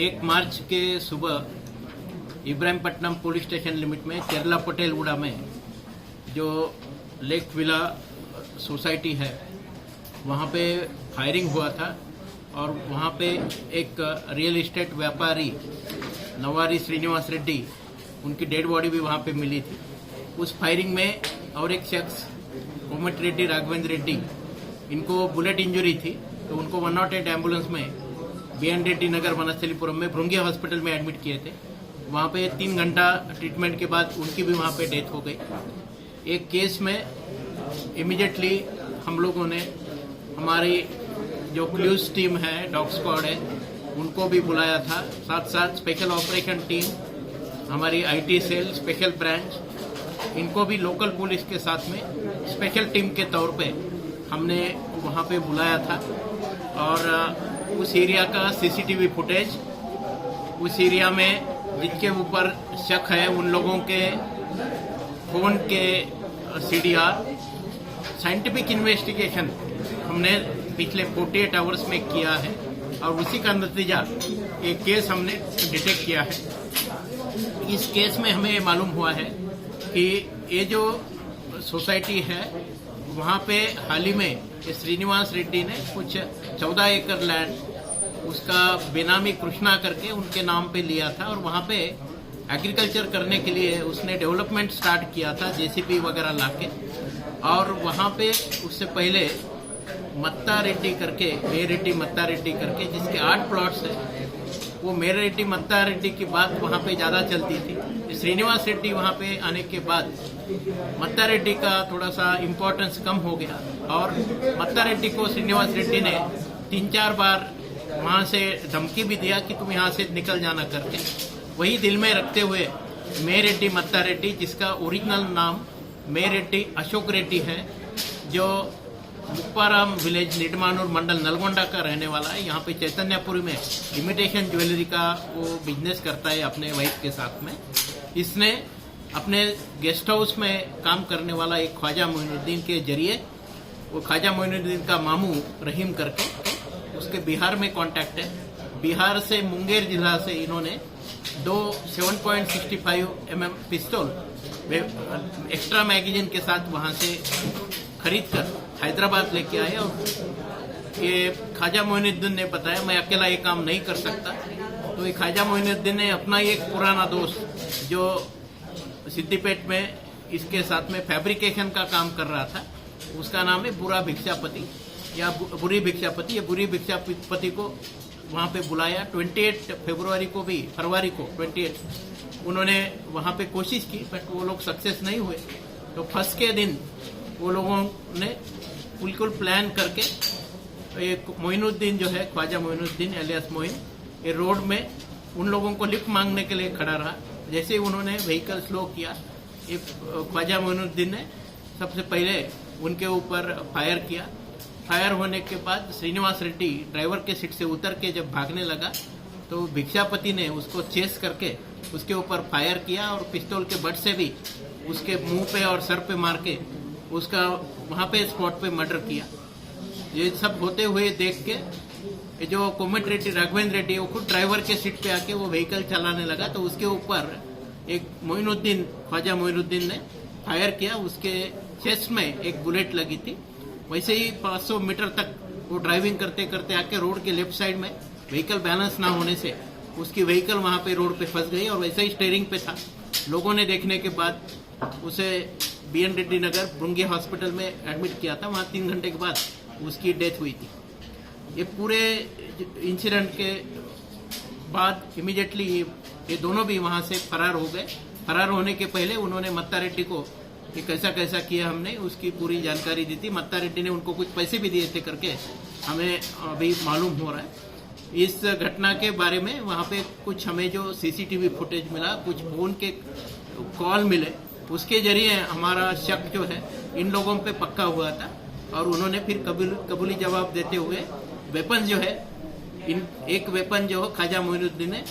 1 मार्च के सुबह Ibrahimpatnam police station limit में केरला पटेलगुड़ा में जो लेक विला सोसाइटी है वहाँ पे फायरिंग हुआ था और वहाँ पे एक रियल एस्टेट व्यापारी नवारी श्रीनिवास रेड्डी उनकी डेड बॉडी भी वहाँ पे मिली थी। उस फायरिंग में और एक शख्स कोमट रेड्डी राघवेंद्र रेड्डी इनको बुलेट इंजरी थी तो उनको 108 एम्बुलेंस में बीएन रेड्डी नगर वनस्थलीपुरम में भृंगी हॉस्पिटल में एडमिट किए थे। वहाँ पे 3 घंटा ट्रीटमेंट के बाद उनकी भी वहाँ पे डेथ हो गई। एक केस में इमीडिएटली हम लोगों ने हमारी जो क्लूज टीम है, डॉग स्क्वाड है, उनको भी बुलाया था। साथ साथ स्पेशल ऑपरेशन टीम, हमारी आईटी सेल, स्पेशल ब्रांच, इनको भी लोकल पुलिस के साथ में स्पेशल टीम के तौर पे हमने वहाँ पे बुलाया था। और उस एरिया का सीसीटीवी फुटेज, उस एरिया में जिनके ऊपर शक है उन लोगों के फोन के सीडीआर, साइंटिफिक इन्वेस्टिगेशन हमने पिछले 48 आवर्स में किया है और उसी का नतीजा एक केस हमने डिटेक्ट किया है। इस केस में हमें मालूम हुआ है कि ये जो सोसाइटी है वहाँ पे हाल ही में श्रीनिवास रेड्डी ने कुछ 14 एकड़ लैंड उसका बेनामी कृष्णा करके उनके नाम पे लिया था और वहाँ पे एग्रीकल्चर करने के लिए उसने डेवलपमेंट स्टार्ट किया था जेसीबी वगैरह लाके। और वहाँ पे उससे पहले मत्ता रेड्डी करके, मेर रेड्डी मत्ता रेड्डी करके, जिसके 8 प्लॉट्स है, वो मेर रेड्डी मत्ता रेड्डी की बात वहाँ पे ज़्यादा चलती थी। श्रीनिवास रेड्डी वहाँ पे आने के बाद मत्ता रेड्डी का थोड़ा सा इम्पोर्टेंस कम हो गया और मत्ता रेड्डी को श्रीनिवास रेड्डी ने 3-4 बार वहाँ से धमकी भी दिया कि तुम यहाँ से निकल जाना करके। वही दिल में रखते हुए मेर रेड्डी मत्ता रेड्डी, जिसका ओरिजिनल नाम मेर रेड्डी अशोक रेड्डी है, जो मुप्पाराम विलेज निडमानूर मंडल नलगोंडा का रहने वाला है, यहाँ पे चैतन्यपुरी में इमिटेशन ज्वेलरी का वो बिजनेस करता है अपने वाइफ के साथ में। इसने अपने गेस्ट हाउस में काम करने वाला एक ख्वाजा मोइनुद्दीन के जरिए, वो ख्वाजा मोइनुद्दीन का मामू रहीम करके, उसके बिहार में कांटेक्ट है। बिहार से मुंगेर जिला से इन्होंने 2 7.65 mm पिस्तौल एक्स्ट्रा मैगजीन के साथ वहां से खरीद कर हैदराबाद लेके आए। और ये ख्वाजा मोइनुद्दीन ने बताया मैं अकेला ये काम नहीं कर सकता, तो ये ख्वाजा मोइनुद्दीन ने अपना एक पुराना दोस्त जो सिद्दीपेट में इसके साथ में फैब्रिकेशन का काम कर रहा था, उसका नाम है बुरा भिक्षापति या बुरी भिक्षापति। ये बुरी भिक्षापति को वहाँ पे बुलाया। 28 फरवरी को 28 उन्होंने वहाँ पे कोशिश की बट वो लोग सक्सेस नहीं हुए। तो फर्स्ट के दिन वो लोगों ने बिल्कुल प्लान करके एक मोइनुद्दीन जो है, ख्वाजा मोइनुद्दीन एलियास मोइन, ये रोड में उन लोगों को लिफ्ट मांगने के लिए खड़ा रहा। जैसे ही उन्होंने व्हीकल स्लो किया, ये ख्वाजा मोइनुद्दीन ने सबसे पहले उनके ऊपर फायर किया। फायर होने के बाद श्रीनिवास रेड्डी ड्राइवर के सीट से उतर के जब भागने लगा तो भिक्षापति ने उसको चेस करके उसके ऊपर फायर किया और पिस्तौल के बट से भी उसके मुंह पे और सर पे मार के उसका वहाँ पे स्पॉट पे मर्डर किया। ये सब होते हुए देख के जो कोमट रेड्डी राघवेंद्र रेड्डी वो खुद ड्राइवर के सीट पे आके वो व्हीकल चलाने लगा तो उसके ऊपर एक मोइनुद्दीन, ख्वाजा मोइनुद्दीन ने फायर किया। उसके चेस्ट में एक बुलेट लगी थी। वैसे ही 500 मीटर तक वो ड्राइविंग करते करते आके रोड के लेफ्ट साइड में व्हीकल बैलेंस ना होने से उसकी व्हीकल वहाँ पे रोड पे फंस गई और वैसे ही स्टीयरिंग पे था। लोगों ने देखने के बाद उसे बीएन रेड्डी नगर भृंगी हॉस्पिटल में एडमिट किया था। वहाँ 3 घंटे के बाद उसकी डेथ हुई थी। ये पूरे इंसिडेंट के बाद इमीडिएटली ये दोनों भी वहाँ से फरार हो गए। फरार होने के पहले उन्होंने मत्ता रेड्डी को ये कैसा कैसा किया हमने उसकी पूरी जानकारी दी थी। मत्ता रेड्डी ने उनको कुछ पैसे भी दिए थे करके हमें अभी मालूम हो रहा है। इस घटना के बारे में वहाँ पे कुछ हमें जो सीसीटीवी फुटेज मिला, कुछ फोन के कॉल मिले, उसके जरिए हमारा शक जो है इन लोगों पे पक्का हुआ था। और उन्होंने फिर कबूली जवाब देते हुए वेपन जो है, एक वेपन जो ख्वाजा मोइनुद्दीन ने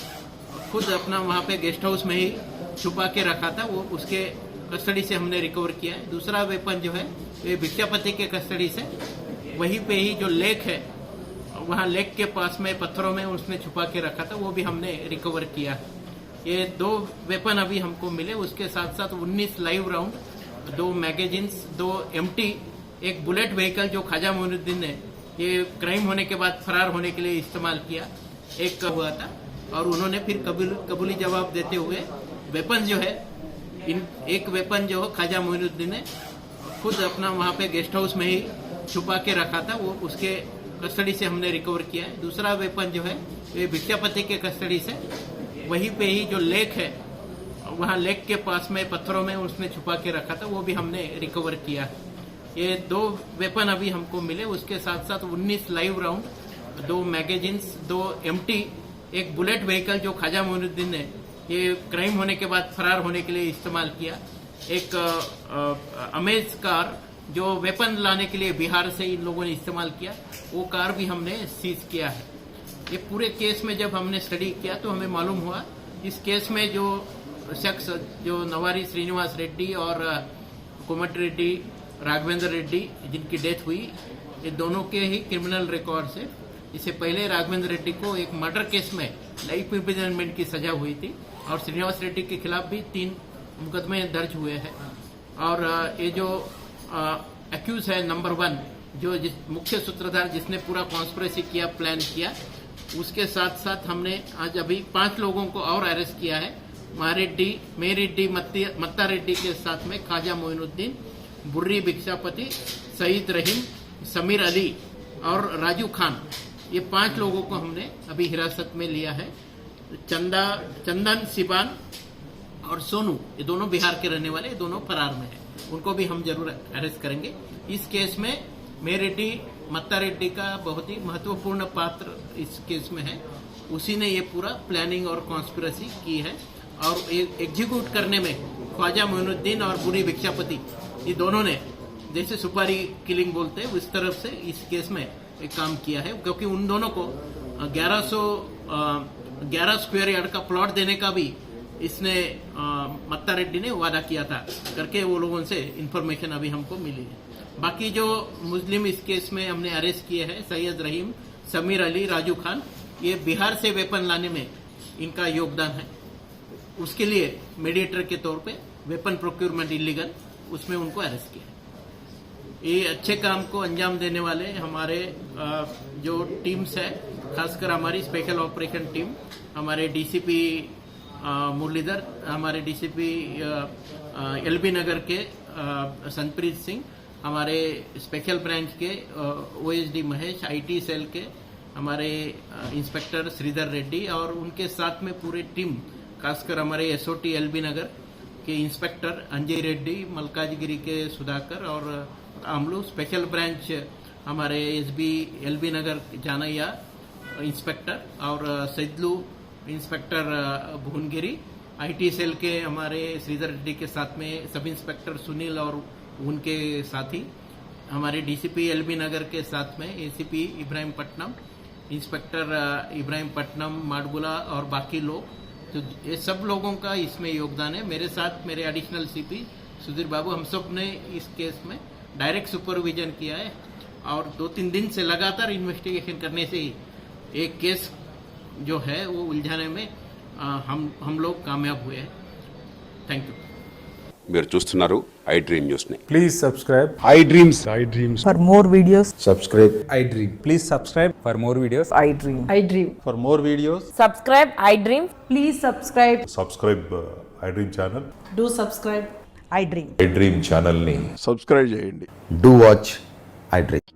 खुद अपना वहाँ पे गेस्ट हाउस में ही छुपा के रखा था, वो उसके कस्टडी से हमने रिकवर किया है। दूसरा वेपन जो है ये भिक्षापति के कस्टडी से, वहीं पे ही जो लेक है वहाँ लेक के पास में पत्थरों में उसने छुपा के रखा था, वो भी हमने रिकवर किया। ये 2 वेपन अभी हमको मिले, उसके साथ साथ 19 लाइव राउंड, 2 मैगजीन्स, 2 एम्प्टी, एक बुलेट व्हीकल जो ख्वाजा मोइनुद्दीन ने ये क्राइम होने के बाद फरार होने के लिए इस्तेमाल किया, एक हुआ था। और उन्होंने फिर कबूली जवाब देते हुए वेपन जो है, एक वेपन जो ख्वाजा मोइनुद्दीन ने खुद अपना वहाँ पे गेस्ट हाउस में ही छुपा के रखा था, वो उसके कस्टडी से हमने रिकवर किया है। दूसरा वेपन जो है ये भिक्षापति के कस्टडी से वहीं पे ही जो लेक है, वहाँ लेक के पास में पत्थरों में उसने छुपा के रखा था, वो भी हमने रिकवर किया। ये 2 वेपन अभी हमको मिले, उसके साथ साथ 19 लाइव राउंड, 2 मैगजीन्स, 2 एम्प्टी, एक बुलेट व्हीकल जो ख्वाजा मोइनुद्दीन ने ये क्राइम होने के बाद फरार होने के लिए इस्तेमाल किया, एक अमेज कार जो वेपन लाने के लिए बिहार से इन लोगों ने इस्तेमाल किया, वो कार भी हमने सीज किया है। ये पूरे केस में जब हमने स्टडी किया तो हमें मालूम हुआ इस केस में जो शख्स जो नवारी श्रीनिवास रेड्डी और कोमट रेड्डी, राघवेंद्र रेड्डी जिनकी डेथ हुई, ये दोनों के ही क्रिमिनल रिकॉर्ड से इससे पहले राघवेंद्र रेड्डी को एक मर्डर केस में लाइफ इम्प्रिजनमेंट की सजा हुई थी और श्रीनिवास रेड्डी के खिलाफ भी 3 मुकदमे दर्ज हुए हैं। और ये जो एक्यूज है नंबर 1, जो मुख्य सूत्रधार जिसने पूरा कॉन्स्पिरेसी किया, प्लान किया, उसके साथ साथ हमने आज अभी 5 लोगों को और अरेस्ट किया है। महारेड्डी, मेरेड्डी, मत्ता रेड्डी के साथ में ख्वाजा मोइनुद्दीन, बुर्री भिक्षापति, सईद रहीम, समीर अली और राजू खान, ये 5 लोगों को हमने अभी हिरासत में लिया है। चंदन सिबान और सोनू, ये दोनों बिहार के रहने वाले, दोनों फरार में हैं, उनको भी हम जरूर अरेस्ट करेंगे। इस केस में मेरेड्डी, मत्ता रेड्डी का बहुत ही महत्वपूर्ण पात्र इस केस में है। उसी ने ये पूरा प्लानिंग और कॉन्स्पिरेसी की है और एग्जीक्यूट करने में ख्वाजा मोइनुद्दीन और बुरी भिक्षापति, ये दोनों ने जैसे सुपारी किलिंग बोलते हैं उस तरफ से इस केस में एक काम किया है, क्योंकि उन दोनों को 11 स्क्वायर यार्ड का प्लॉट देने का भी इसने मत्ता रेड्डी ने वादा किया था करके वो लोगों से इंफॉर्मेशन अभी हमको मिली है। बाकी जो मुस्लिम इस केस में हमने अरेस्ट किए हैं, सैयद रहीम, समीर अली, राजू खान, ये बिहार से वेपन लाने में इनका योगदान है। उसके लिए मीडिएटर के तौर पे वेपन प्रोक्योरमेंट इलीगल, उसमें उनको अरेस्ट किया। ये अच्छे काम को अंजाम देने वाले हमारे जो टीम्स है, खासकर हमारी स्पेशल ऑपरेशन टीम, हमारे डीसीपी मुरलीधर, हमारे डीसीपी एलबी नगर के संतप्रीत सिंह, हमारे स्पेशल ब्रांच के ओएसडी महेश, आईटी सेल के हमारे इंस्पेक्टर श्रीधर रेड्डी और उनके साथ में पूरी टीम, खासकर हमारे एसओटी एलबी नगर के इंस्पेक्टर अंजय रेड्डी, मलकाजगिरी के सुधाकर और आमलू, स्पेशल ब्रांच हमारे एसबी एलबी नगर जानैया इंस्पेक्टर और सैदलू इंस्पेक्टर भुवनगिरी, आईटी सेल के हमारे श्रीधर रेड्डी के साथ में सब इंस्पेक्टर सुनील और उनके साथी, हमारे डीसीपी एलबी नगर के साथ में एसीपी इब्राहिमपट्टनम, इंस्पेक्टर इब्राहिमपट्टनम, माडगुला और बाकी लोग, तो ये सब लोगों का इसमें योगदान है। मेरे साथ मेरे एडिशनल सीपी सुधीर बाबू, हम सब ने इस केस में डायरेक्ट सुपरविजन किया है और 2-3 दिन से लगातार इन्वेस्टिगेशन करने से ही एक केस जो है वो उलझाने में हम लोग कामयाब हुए हैं। Thank you. మీరు చూస్తున్నారు ఐ డ్రీమ్ న్యూస్ ని. Please subscribe I dreams For more videos, subscribe iDream. Please subscribe for more videos. iDream. iDream. For more videos, Subscribe iDream. Please subscribe. Subscribe I dream channel. Do subscribe. iDream. I dream ఛానల్ని subscribe చేయండి. Do watch iDream.